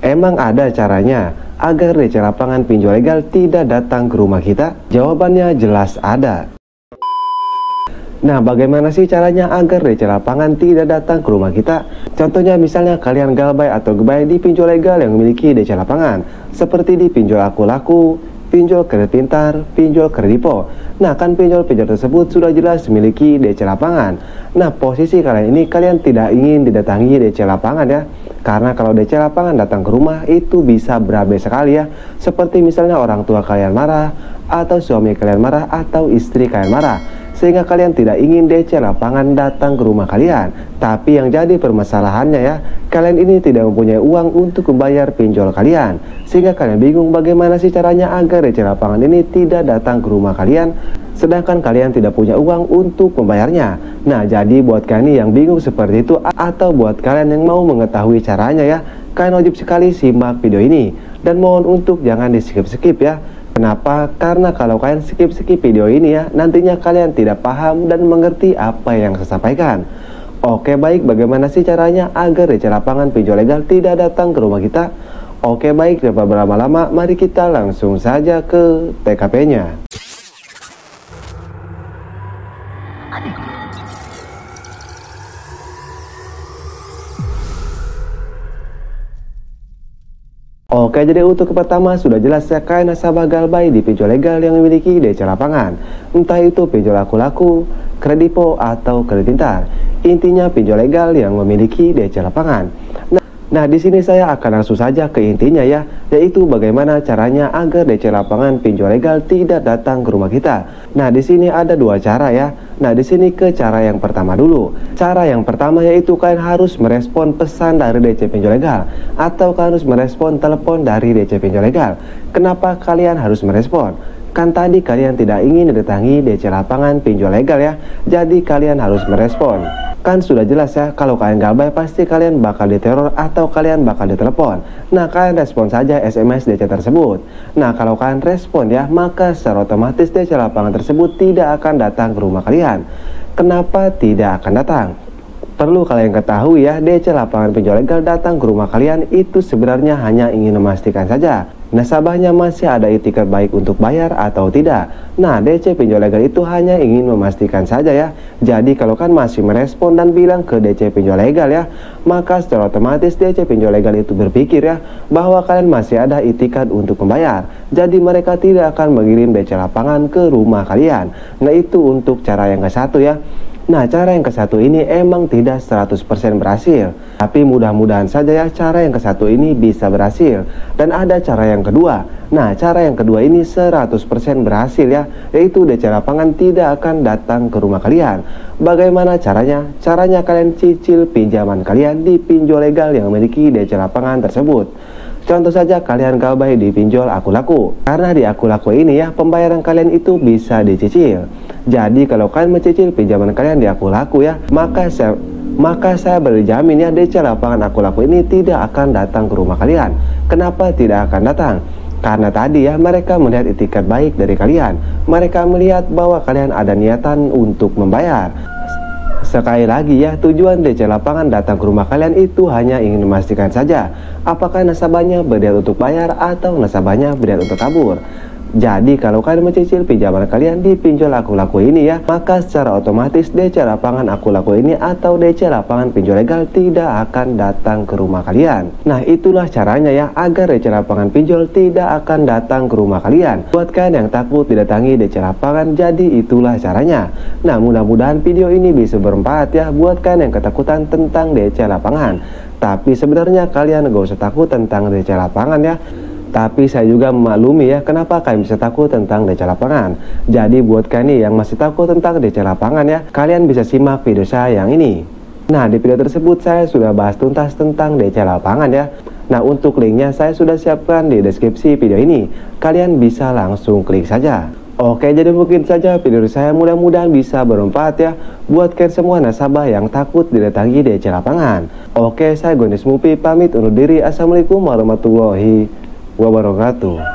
Emang ada caranya agar DC lapangan pinjol legal tidak datang ke rumah kita? Jawabannya jelas ada. Nah, bagaimana sih caranya agar DC lapangan tidak datang ke rumah kita? Contohnya misalnya kalian galbay atau gebay di pinjol legal yang memiliki DC lapangan, seperti di pinjol Aku Laku, pinjol Kredit Pintar, pinjol Kredipo. Nah, kan pinjol-pinjol tersebut sudah jelas memiliki DC lapangan. Nah, posisi kalian ini kalian tidak ingin didatangi DC lapangan ya. Karena kalau DC lapangan datang ke rumah itu bisa berabe sekali ya. Seperti misalnya orang tua kalian marah, atau suami kalian marah, atau istri kalian marah. Sehingga kalian tidak ingin DC lapangan datang ke rumah kalian. Tapi yang jadi permasalahannya ya, kalian ini tidak mempunyai uang untuk membayar pinjol kalian. Sehingga kalian bingung bagaimana sih caranya agar DC lapangan ini tidak datang ke rumah kalian, sedangkan kalian tidak punya uang untuk membayarnya. Nah, jadi buat kalian yang bingung seperti itu, atau buat kalian yang mau mengetahui caranya ya, kalian wajib sekali simak video ini. Dan mohon untuk jangan di skip-skip ya. Kenapa? Karena kalau kalian skip-skip video ini ya, nantinya kalian tidak paham dan mengerti apa yang saya sampaikan. Oke baik, bagaimana sih caranya agar DC lapangan pinjol legal tidak datang ke rumah kita? Oke baik, tanpa berlama-lama, mari kita langsung saja ke TKP-nya. Oke, jadi untuk pertama sudah jelas ya, kalian nasabah galbay di pinjol legal yang memiliki DC lapangan, entah itu pinjol Aku Laku, Kredipo, atau Kredit Pintar. Intinya pinjol legal yang memiliki DC lapangan. Nah, di sini saya akan langsung saja ke intinya ya, yaitu bagaimana caranya agar DC lapangan pinjol legal tidak datang ke rumah kita. Nah, di sini ada dua cara ya. Nah, di sini ke cara yang pertama dulu. Cara yang pertama yaitu kalian harus merespon pesan dari DC pinjol legal, atau kalian harus merespon telepon dari DC pinjol legal. Kenapa kalian harus merespon? Kan tadi kalian tidak ingin didatangi DC lapangan pinjol legal ya, jadi kalian harus merespon. Kan sudah jelas ya, kalau kalian galbay pasti kalian bakal diteror atau kalian bakal ditelepon. Nah, kalian respon saja SMS DC tersebut. Nah, kalau kalian respon ya, maka secara otomatis DC lapangan tersebut tidak akan datang ke rumah kalian. Kenapa tidak akan datang? Perlu kalian ketahui ya, DC lapangan pinjol legal datang ke rumah kalian itu sebenarnya hanya ingin memastikan saja nasabahnya masih ada itikat baik untuk bayar atau tidak. Nah, DC pinjol legal itu hanya ingin memastikan saja ya. Jadi kalau kan masih merespon dan bilang ke DC pinjol legal ya, maka secara otomatis DC pinjol legal itu berpikir ya, bahwa kalian masih ada itikat untuk membayar. Jadi mereka tidak akan mengirim DC lapangan ke rumah kalian. Nah, itu untuk cara yang ke satu ya. Nah, cara yang ke satu ini emang tidak 100% berhasil, tapi mudah-mudahan saja ya cara yang ke satu ini bisa berhasil. Dan ada cara yang kedua. Nah, cara yang kedua ini 100% berhasil ya, yaitu DC lapangan tidak akan datang ke rumah kalian. Bagaimana caranya? Caranya kalian cicil pinjaman kalian di pinjol legal yang memiliki DC lapangan tersebut. Contoh saja kalian galbay di pinjol Aku Laku. Karena di Aku Laku ini ya, pembayaran kalian itu bisa dicicil. Jadi kalau kalian mencicil pinjaman kalian di Aku Laku ya, maka saya berjamin ya, DC lapangan Aku Laku ini tidak akan datang ke rumah kalian. Kenapa tidak akan datang? Karena tadi ya, mereka melihat itikat baik dari kalian. Mereka melihat bahwa kalian ada niatan untuk membayar. Sekali lagi ya, tujuan DC lapangan datang ke rumah kalian itu hanya ingin memastikan saja apakah nasabahnya berniat untuk bayar atau nasabahnya berniat untuk kabur. Jadi kalau kalian mencicil pinjaman kalian di pinjol Aku Laku ini ya, maka secara otomatis DC lapangan Aku Laku ini atau DC lapangan pinjol legal tidak akan datang ke rumah kalian. Nah, itulah caranya ya, agar DC lapangan pinjol tidak akan datang ke rumah kalian. Buat kalian yang takut didatangi DC lapangan, jadi itulah caranya. Nah, mudah-mudahan video ini bisa bermanfaat ya buat kalian yang ketakutan tentang DC lapangan. Tapi sebenarnya kalian gak usah takut tentang DC lapangan ya. Tapi saya juga memaklumi ya, kenapa kalian bisa takut tentang DC lapangan. Jadi buat kalian yang masih takut tentang DC lapangan ya, kalian bisa simak video saya yang ini. Nah, di video tersebut saya sudah bahas tuntas tentang DC lapangan ya. Nah, untuk linknya saya sudah siapkan di deskripsi video ini. Kalian bisa langsung klik saja. Oke, jadi mungkin saja video saya, mudah-mudahan bisa bermanfaat ya buat kalian semua nasabah yang takut didatangi DC lapangan. Oke, saya Gondes Mupi pamit undur diri. Assalamualaikum warahmatullahi wabarakatuh.